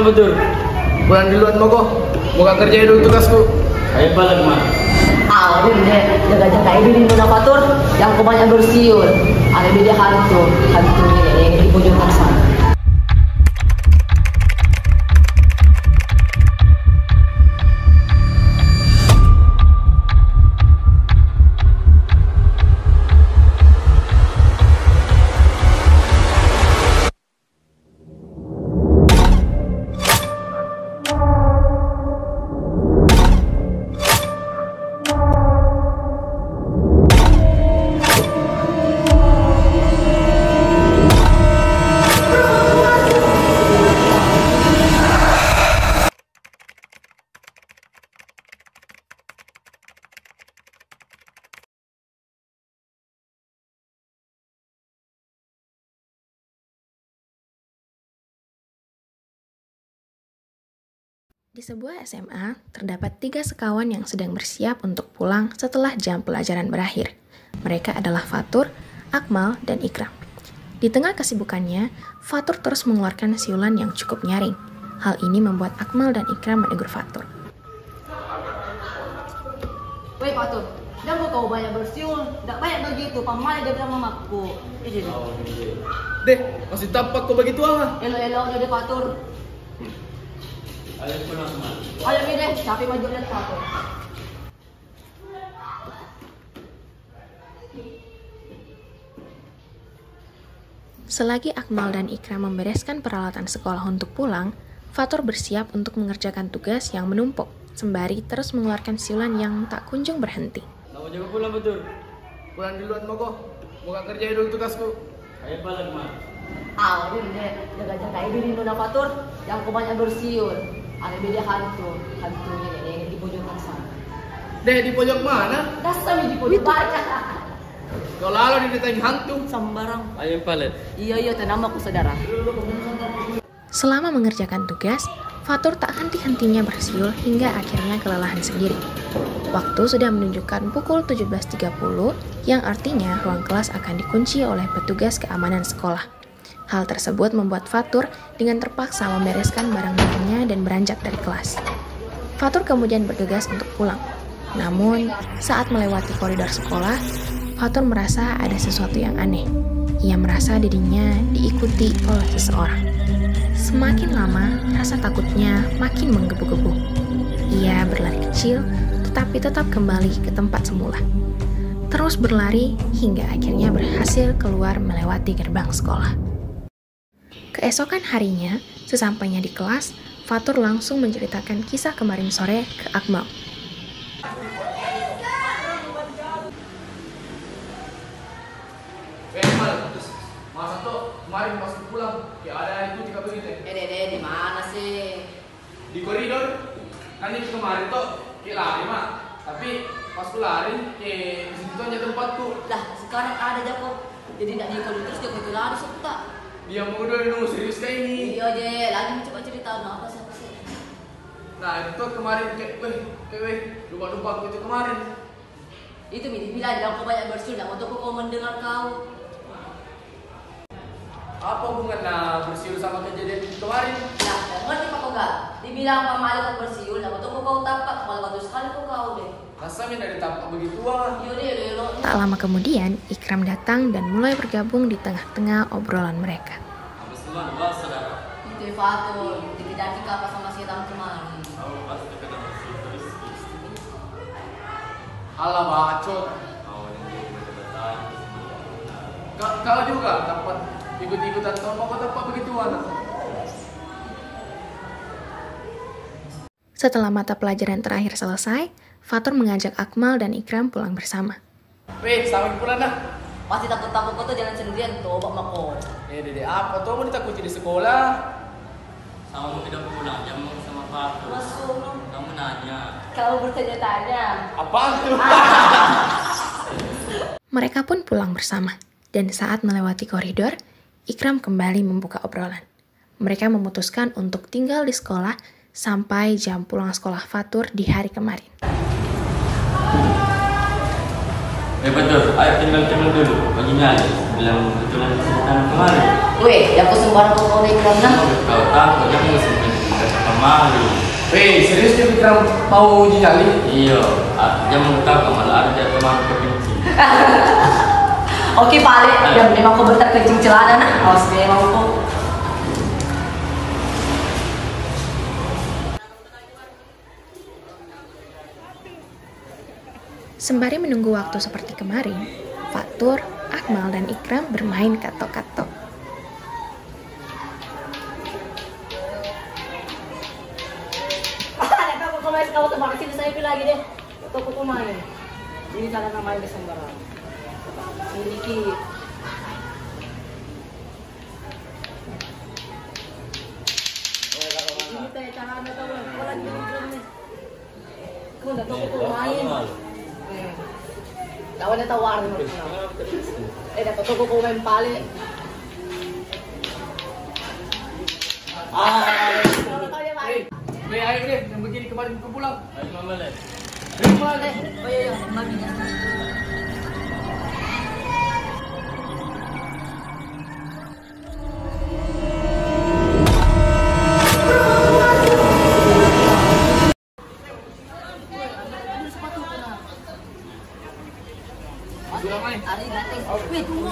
betul. Pulang duluan mogok. Moga kerjain dulu tugasku. Ayo balik mah. Awalin deh, jaga-jaga ini di Fatur, yang banyak bersiul. Ada dia hantu ini yang di pojok sana. Di sebuah SMA, terdapat 3 sekawan yang sedang bersiap untuk pulang setelah jam pelajaran berakhir. Mereka adalah Fatur, Akmal, dan Ikram. Di tengah kesibukannya, Fatur terus mengeluarkan siulan yang cukup nyaring. Hal ini membuat Akmal dan Ikram menegur Fatur. Woi Fatur, jangan kau banyak bersiul. Tidak banyak begitu, pamali dia bilang mamaku. Deh, masih tampak kau begitu ah. Elo-elo jadi Fatur. Ayo pulang mah. Ayo deh, tapi maju lihat Fatur. Selagi Akmal dan Ikram membereskan peralatan sekolah untuk pulang, Fatur bersiap untuk mengerjakan tugas yang menumpuk, sembari terus mengeluarkan siulan yang tak kunjung berhenti. Kamu juga pulang betul. Pulang duluan mogok. Moga kerjain dulu tugasku. Ayo balik mah. Awalin deh, jaga-jaga ini di Fatur, yang banyak bersiul. Ada dia hantu ini yang di pojok sana. Deh, di pojok mana? Dasar di pojok banyak. Kau lalu didatangi hantu. Sembarang. Ayo balik. Iya, tenang aku saudara. Selama mengerjakan tugas, Fatur tak henti-hentinya bersiul hingga akhirnya kelelahan sendiri. Waktu sudah menunjukkan pukul 17.30, yang artinya ruang kelas akan dikunci oleh petugas keamanan sekolah. Hal tersebut membuat Fatur dengan terpaksa membereskan barang-barangnya dan beranjak dari kelas. Fatur kemudian bergegas untuk pulang. Namun, saat melewati koridor sekolah, Fatur merasa ada sesuatu yang aneh. Ia merasa dirinya diikuti oleh seseorang. Semakin lama, rasa takutnya makin menggebu-gebu. Ia berlari kecil, tetapi tetap kembali ke tempat semula. Terus berlari hingga akhirnya berhasil keluar melewati gerbang sekolah. Keesokan harinya, sesampainya di kelas, Fatur langsung menceritakan kisah kemarin sore ke Akmal. Masa tuh kemarin pas pulang, kayak ada itu di kabin itu. Dede, di mana sih? Di koridor. Kan itu kemarin tuh kayak lari mah. Tapi pas ku lari, kayak di situ aja tempatku. Lah, sekarang ada Jakob. Jadi tidak di koridor terus Jakob itu lari suka. Dia mau dulu serius kayak ini. Iya, Je, lagi coba cerita apa sih? Nah, itu kemarin kayak lupa-lupa itu kemarin. Itu dibilang jangan kau banyak bersiul, tidak mau kau mendengar kau. Apa hubungannya bersiul sama kejadian kemarin? Nah, ngerti pak kau gak? Dibilang pamali kau bersiul, tidak mau kau tampak, malah bagus sekali kau deh. Rasanya dari tampak begitu ah. Iya deh, lo. Tak lama kemudian, Ikram datang dan mulai bergabung di tengah-tengah obrolan mereka. Habis teman, bos saudara. Itu Fatul, dikejar apa sama si Tam kemarin. Kamu pasti ketemu si terus. Alah bacot. Mau yang berdebat. Kau juga dapat ikut-ikutan tahun mau tempat begituan. Setelah mata pelajaran terakhir selesai, Fatur mengajak Akmal dan Ikram pulang bersama. Weh, sampai pulang dah. Pasti takut-takut kau tuh jalan sendirian, tobat mako. Dede, apa tuh mau ditakuti di sekolah? Sama mau tidak pulang, jam sama Fatur. Masuk. Kamu nanya. Kau bertanya-tanya. Apaan tuh? Mereka pun pulang bersama, dan saat melewati koridor, Ikram kembali membuka obrolan. Mereka memutuskan untuk tinggal di sekolah sampai jam pulang sekolah Fatur di hari kemarin. Betul, ayo tinggal dulu. Baginya aja, bilang kebetulan kesibukan kemarin. Weh, yang kau sembarang kau naik karena. Kau tahu, jangan sempat. malu. Weh, serius dia Ikram mau uji nyali? Iya, dia muka malah ada teman kepincin. Oke Pak Ale, yang memang kau berterkencing celana nah. Awas memang kau. Sembari menunggu waktu seperti kemarin, Fatur, Akmal, dan Ikram bermain katok-katok. Kalau terbang sini saya pilih lagi deh. Toko main. Ini cara main di sembarang. Ini dikit. Ini teh cara anda tahu. Kalau lagi ini. Kau dah toko main. Lawan dia tawar. Dapat toko main pale. Weh, ayo deh, yang begini kemarin kau pulang. Ayo mama le. Pale. Oh iya, mami. Pulang main. Weh, tunggu.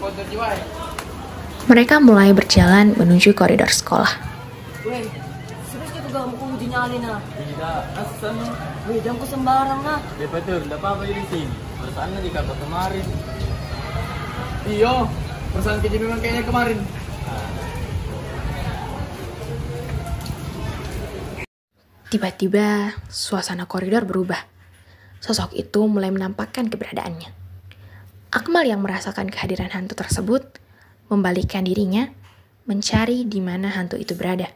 Konten jiwa. Mereka mulai berjalan menuju koridor sekolah. Weh, serius kita gak mau uji nyali nah. Tidak, asal. Weh, jangan kau sembarang nah. Dia betul, tidak apa-apa di sini. Perasaan di kakak kemarin. Iya, perasaan kita memang kayaknya kemarin. Tiba-tiba, suasana koridor berubah. Sosok itu mulai menampakkan keberadaannya. Akmal yang merasakan kehadiran hantu tersebut, membalikkan dirinya, mencari di mana hantu itu berada.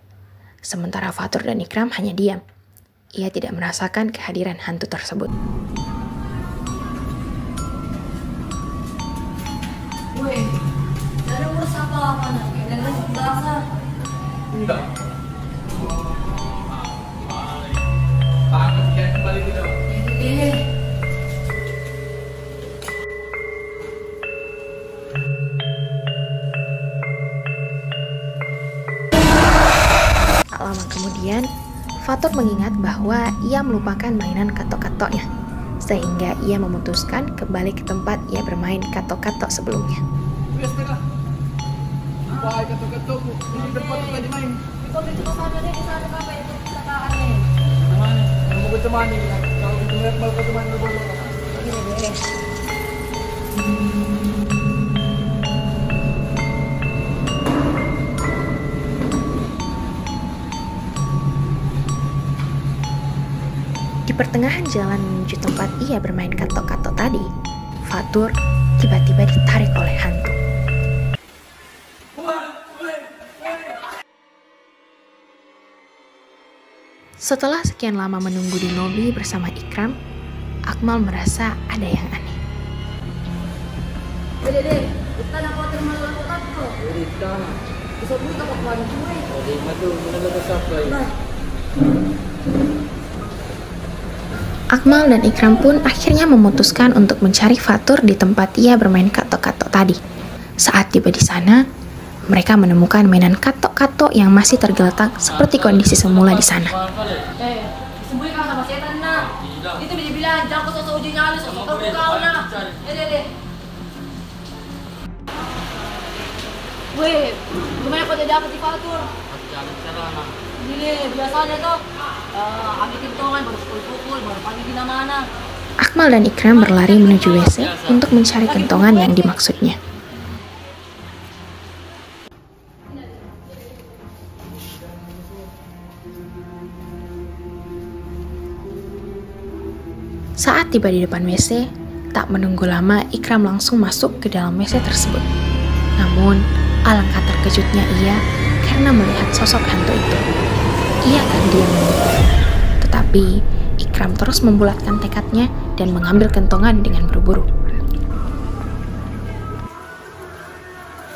Sementara Fatur dan Ikram hanya diam. Ia tidak merasakan kehadiran hantu tersebut. Weh, dari urus apa nah? Dari bahasa. Enggak. Takut dia kembali tidak. Tak lama kemudian, Fatur mengingat bahwa ia melupakan mainan katok-katoknya, sehingga ia memutuskan kembali ke tempat ia bermain katok-katok sebelumnya. Wes tengah. Wah, ketuk-ketuk. Ini tempat kita dimain. Kau itu sana deh, sana apa itu kecelakaan nih. Kemana? Mau ke temani. Kalau itu mau ke temani boleh. Ini deh. Di pertengahan jalan menuju tempat ia bermain katok-katok tadi, Fatur tiba-tiba ditarik oleh hantu. Setelah sekian lama menunggu di lobi bersama Ikram, Akmal merasa ada yang aneh. Deh, kita nak kau terima lakukan kau. Jadi dah. Besok ni kau pakai baju ni. Jadi madu menengah sampai. Akmal dan Ikram pun akhirnya memutuskan untuk mencari Fatur di tempat ia bermain katok-katok tadi. Saat tiba di sana, mereka menemukan mainan katok-katok yang masih tergeletak seperti kondisi semula di sana. Sembunyi kau sama setan nak. Itu dia bilang jangan kau sosok uji nyali, sosok kau nak. Deh. Weh, gimana kau tidak dapat di Fatur? Jangan cerana. Ini biasanya tuh ambil kentongan baru pukul baru pagi di mana. Akmal dan Ikram berlari menuju WC untuk mencari kentongan yang dimaksudnya. Saat tiba di depan WC, tak menunggu lama Ikram langsung masuk ke dalam WC tersebut. Namun, alangkah terkejutnya ia karena melihat sosok hantu itu. Ia terdiam menunggu. Tetapi, Ikram terus membulatkan tekadnya dan mengambil kentongan dengan buru-buru.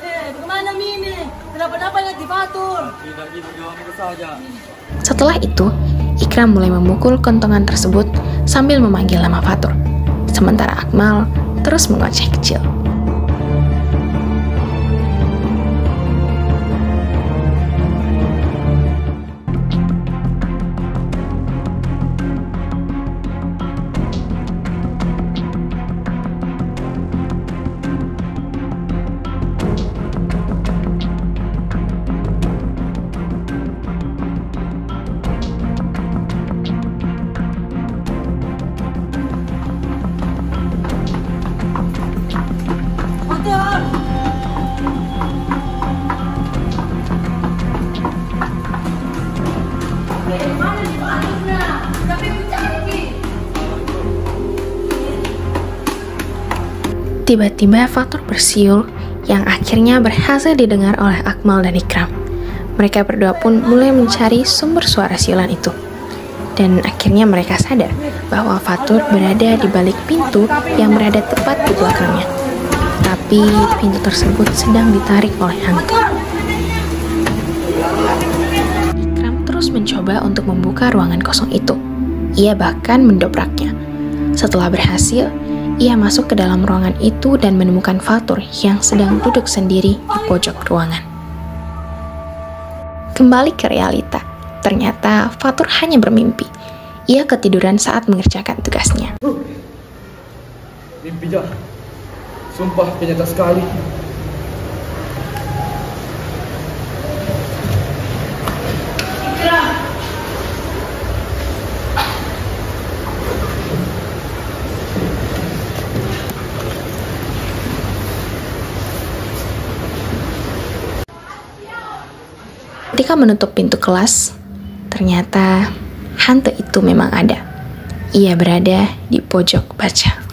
Bagaimana Mimi? Kenapa ingat di Fatur? Tidak gitu, jawab saja. Setelah itu, Ikram mulai memukul kentongan tersebut sambil memanggil nama Fatur. Sementara Akmal terus mengoceh kecil. Tiba-tiba Fatur bersiul yang akhirnya berhasil didengar oleh Akmal dan Ikram. Mereka berdua pun mulai mencari sumber suara siulan itu. Dan akhirnya mereka sadar bahwa Fatur berada di balik pintu yang berada tepat di belakangnya. Tapi pintu tersebut sedang ditarik oleh hantu. Ikram terus mencoba untuk membuka ruangan kosong itu. Ia bahkan mendobraknya. Setelah berhasil, ia masuk ke dalam ruangan itu dan menemukan Fatur yang sedang duduk sendiri di pojok ruangan. Kembali ke realita, ternyata Fatur hanya bermimpi. Ia ketiduran saat mengerjakan tugasnya. Mimpi jahat. Sumpah nyata sekali. Ketika menutup pintu kelas, ternyata hantu itu memang ada. Ia berada di pojok baca.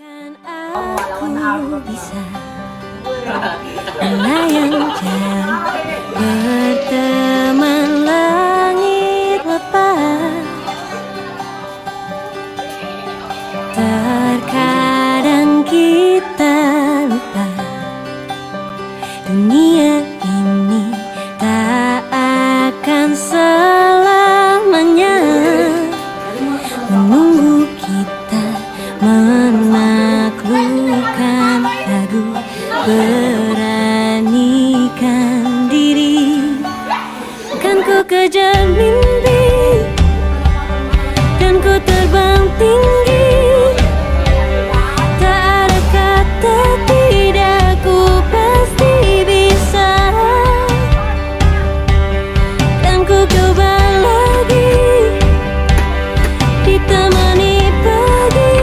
Kan aku bisa melayang jauh berteman langit lepas. Terkadang kita lupa dunia ini tak akan selamanya menunggu kita menaklukkan ragu, beranikan diri. Kan ku kejar mimpi, kan ku terbang tinggi. Tak ada kata tidak, ku pasti bisa. Dan ku coba lagi, ditemani pagi.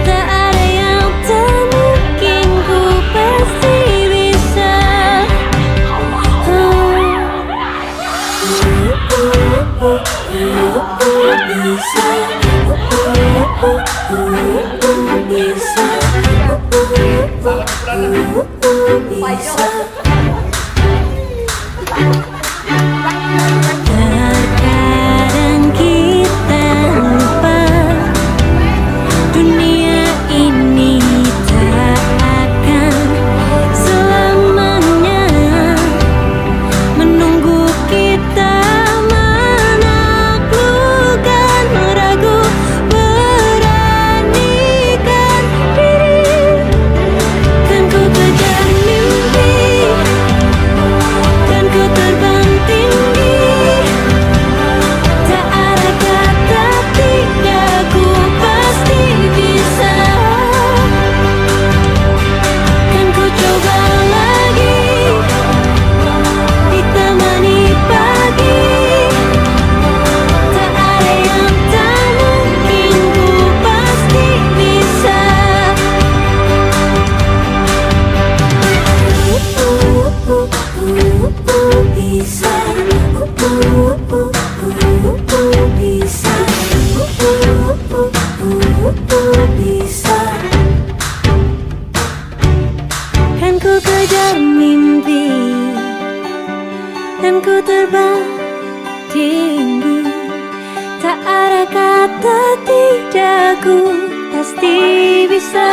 Tak ada yang tak mungkin, ku pasti bisa. Terkadang kita lupa dunia ini tak akan selamanya menunggu kita menaklukkan ragu, beranikan diri. Kan ku kejar mimpi, kan ku terbang tinggi. Tak ada kata tidak, ku pasti bisa. Kan ku coba lagi, ditemani pagi. Tak ada yang tak mungkin, ku pasti bisa. Bisa, bisa. Kan ku kejar mimpi, dan ku terbang tinggi. Tak ada kata tidak, ku pasti bisa.